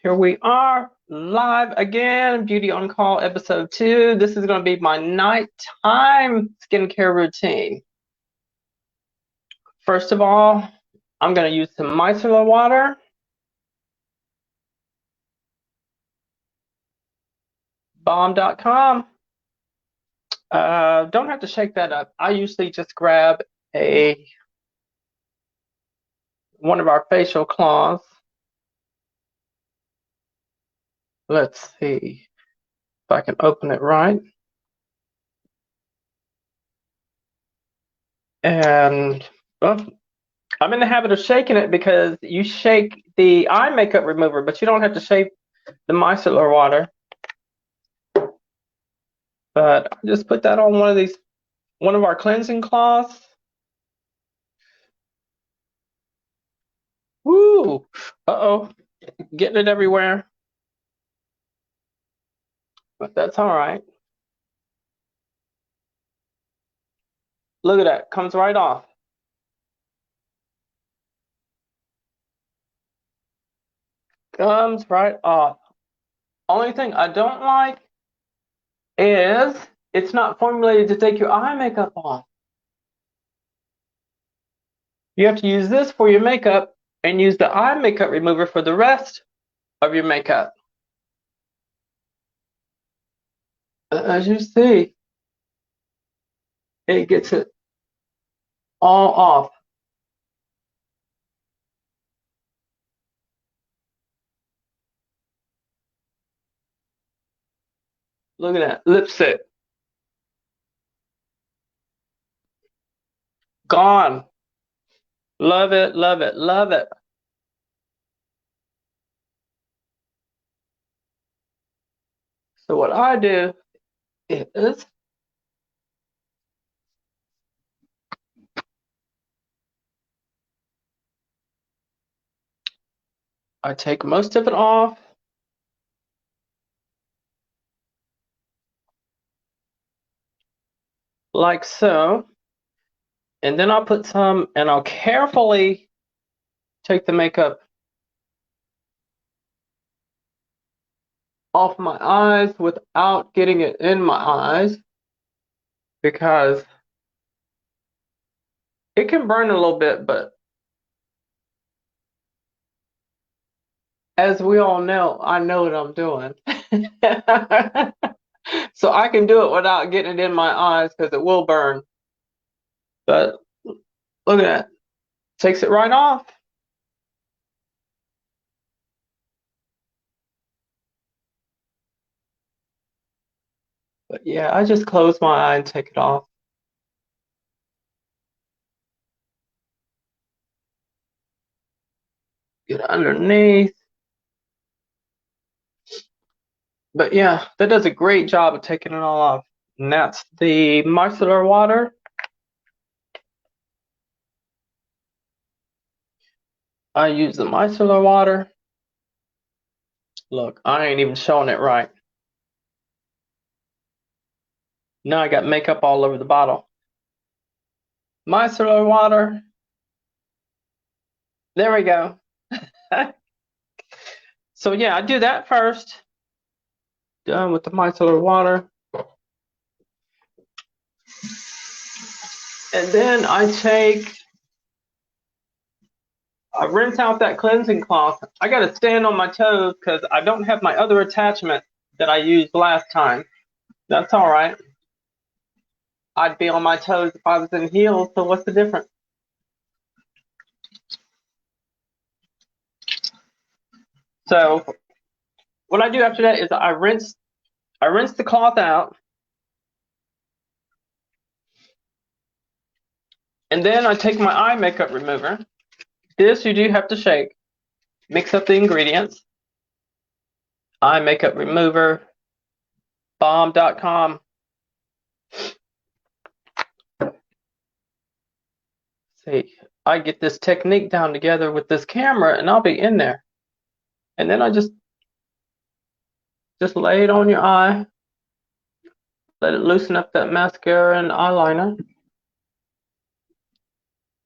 Here we are live again, Beauty on Call episode 2. This is going to be my nighttime skincare routine. First of all, I'm going to use some micellar water. Bomb.com. Don't have to shake that up. I usually just grab one of our facial cloths. Let's see if I can open it right. And I'm in the habit of shaking it because you shake the eye makeup remover, but you don't have to shake the micellar water. But I just put that on one of our cleansing cloths. Woo! Uh-oh, getting it everywhere. But that's all right. Look at that, comes right off. Comes right off. Only thing I don't like is it's not formulated to take your eye makeup off. You have to use this for your makeup and use the eye makeup remover for the rest of your makeup. As you see, it gets it all off. Look at that, lipstick. Gone. Love it, love it, love it. So what I do is I take most of it off. Like so. And then I'll put some, and I'll carefully take the makeup off my eyes without getting it in my eyes, because it can burn a little bit, but as we all know, I know what I'm doing. So I can do it without getting it in my eyes because it will burn. But look at that. Takes it right off. But yeah, I just close my eye and take it off. Get underneath. But yeah, that does a great job of taking it all off. And that's the micellar water. I use the micellar water. Look, I ain't even showing it right. Now I got makeup all over the bottle. Micellar water. There we go. So yeah, I do that first. Done with the micellar water. And then I rinse out that cleansing cloth. I gotta stand on my toes because I don't have my other attachment that I used last time. That's all right. I'd be on my toes if I was in heels, so what's the difference? So what I do after that is I rinse the cloth out, and then I take my eye makeup remover. This you do have to shake. Mix up the ingredients. Eye makeup remover, bomb.com. See, I get this technique down together with this camera, and I'll be in there. And then I just lay it on your eye. Let it loosen up that mascara and eyeliner.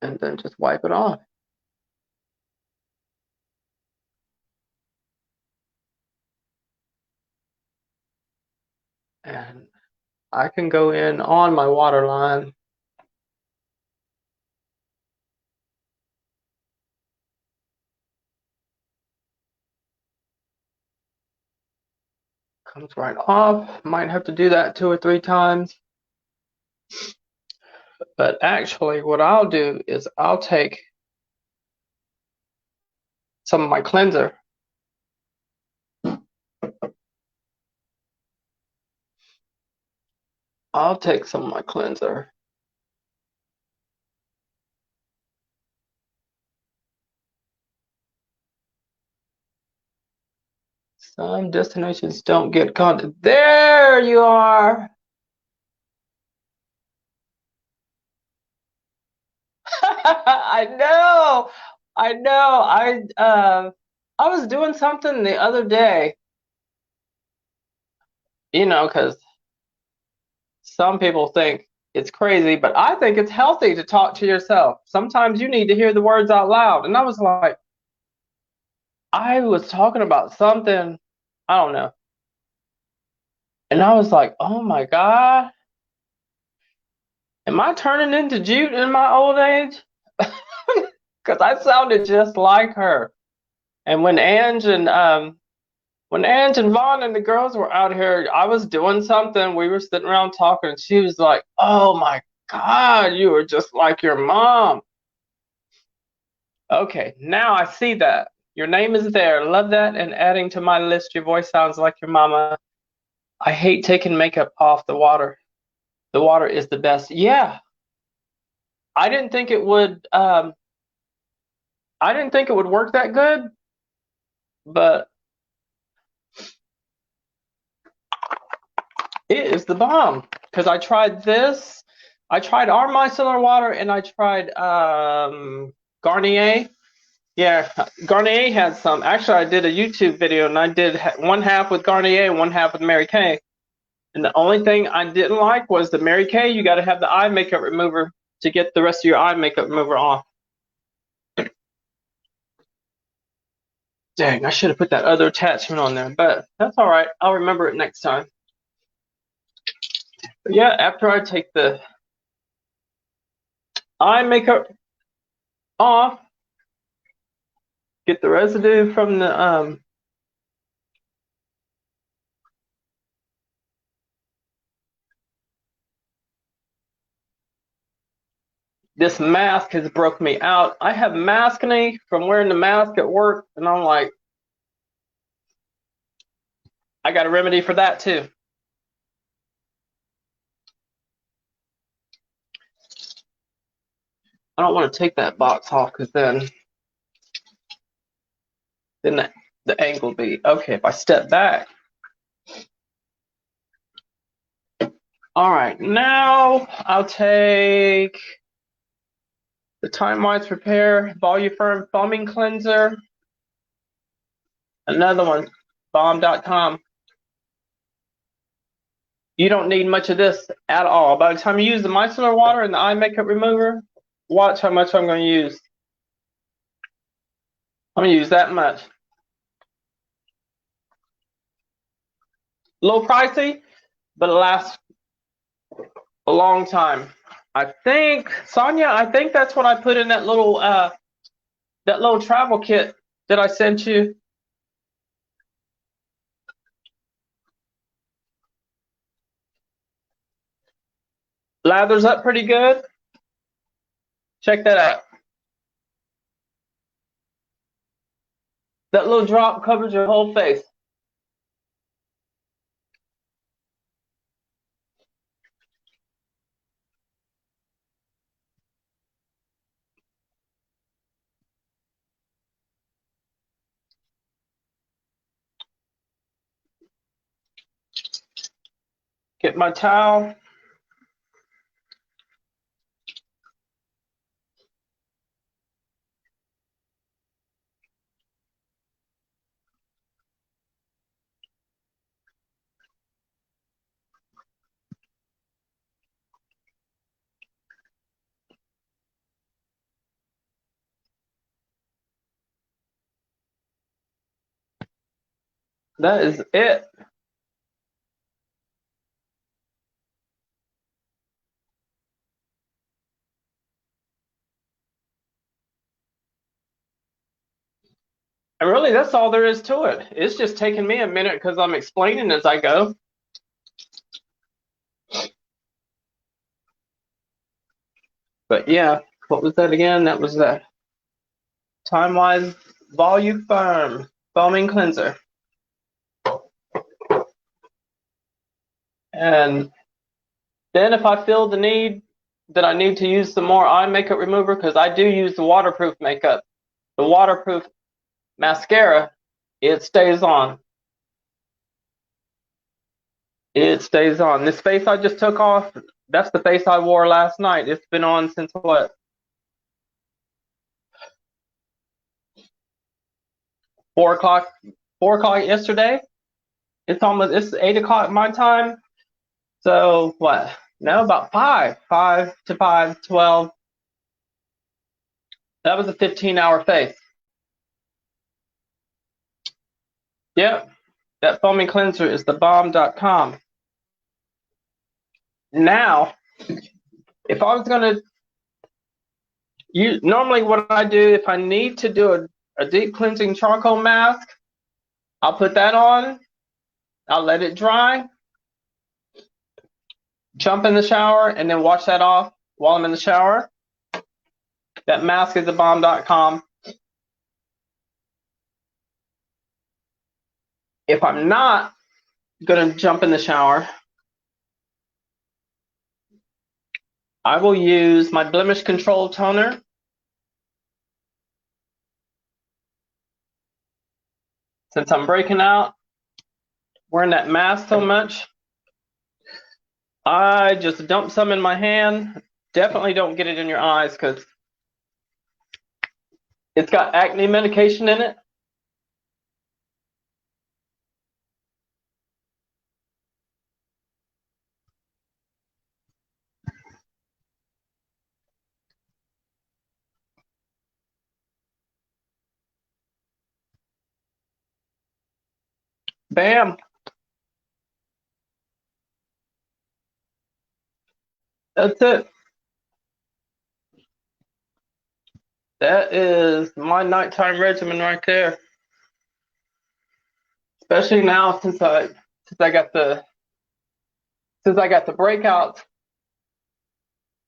And then just wipe it off. And I can go in on my water line. Comes right off. Might have to do that 2 or 3 times. But actually, what I'll do is I'll take some of my cleanser. I'll take some of my cleanser. Some destinations don't get content. There you are. I know. I know. I was doing something the other day, because some people think it's crazy, but I think it's healthy to talk to yourself. Sometimes you need to hear the words out loud. And I was like, I was talking about something, I don't know. And I was like, oh my God, am I turning into Jute in my old age? Because I sounded just like her. And when Ange and Vaughn and the girls were out here, I was doing something. We were sitting around talking, and she was like, "Oh my God, you were just like your mom." Okay, now I see that. Your name is there. Love that. And adding to my list, your voice sounds like your mama. I hate taking makeup off the water. The water is the best. Yeah, I didn't think it would. I didn't think it would work that good, but it is the bomb. Because I tried this. I tried our micellar water, and I tried Garnier. Yeah, Garnier had some. Actually, I did a YouTube video, and I did one half with Garnier and one half with Mary Kay. And the only thing I didn't like was the Mary Kay. You got to have the eye makeup remover to get the rest of your eye makeup remover off. Dang, I should have put that other attachment on there, but that's all right. I'll remember it next time. But yeah, after I take the eye makeup off, get the residue from the this mask has broke me out. I have maskne from wearing the mask at work, and I'm like, I got a remedy for that too. I don't want to take that box off because then the angle will be okay. If I step back. All right, now I'll take the TimeWise Repair Volu-Firm Foaming Cleanser. Another one, bomb.com. You don't need much of this at all. By the time you use the micellar water and the eye makeup remover, watch how much I'm going to use. I'm going to use that much. A little pricey, but it lasts a long time. I think, Sonia, I think that's what I put in that little travel kit that I sent you. Lathers up pretty good. Check that out. That little drop covers your whole face. Get my towel. That is it. And really, that's all there is to it. It's just taking me a minute because I'm explaining as I go. But yeah, what was that again? That was that TimeWise Volu-Firm foaming cleanser. And then if I feel the need that I need to use some more eye makeup remover, because I do use the waterproof makeup, the waterproof mascara, it stays on. It stays on. This face I just took off, that's the face I wore last night. It's been on since what? 4 o'clock. 4 o'clock yesterday. It's 8 o'clock my time. So what? No, about 5 to 5:12. That was a 15-hour face. Yep, that foaming cleanser is thebomb.com. Now, if I was gonna use, normally what I do if I need to do a deep cleansing charcoal mask, I'll put that on, I'll let it dry, jump in the shower, and then wash that off while I'm in the shower. That mask is thebomb.com. If I'm not gonna jump in the shower, I will use my Blemish Control Toner. Since I'm breaking out, wearing that mask so much, I just dump some in my hand. Definitely don't get it in your eyes because it's got acne medication in it. Bam. That's it. That is my nighttime regimen right there. Especially now since I got the breakouts,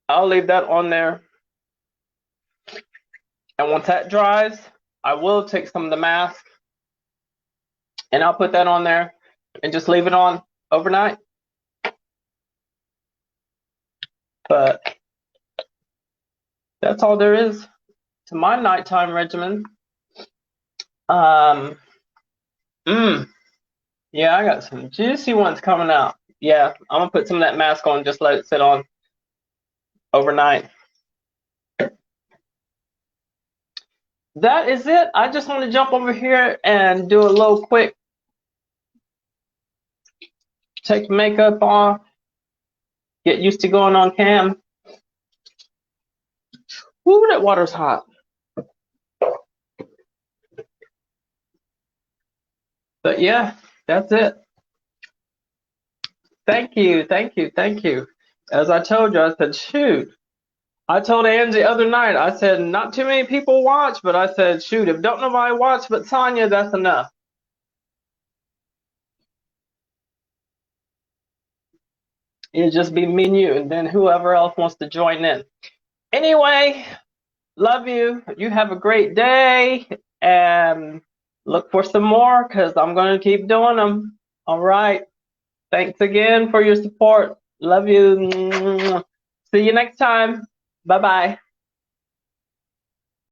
I'll leave that on there. And once that dries, I will take some of the mask and I'll put that on there and just leave it on overnight. But that's all there is to my nighttime regimen. Yeah, I got some juicy ones coming out. Yeah, I'm gonna put some of that mask on, just let it sit on overnight. That is it. I just want to jump over here and do a little quick take makeup off, get used to going on cam. Ooh, that water's hot. But yeah, that's it. Thank you, thank you, thank you. As I told you, I said, shoot. I told Angie the other night, I said, not too many people watch, but I said, shoot, if don't nobody watch but Sonya, that's enough. It'll just be me and you, and then whoever else wants to join in. Anyway, love you. You have a great day, and look for some more because I'm going to keep doing them. All right. Thanks again for your support. Love you. See you next time. Bye-bye.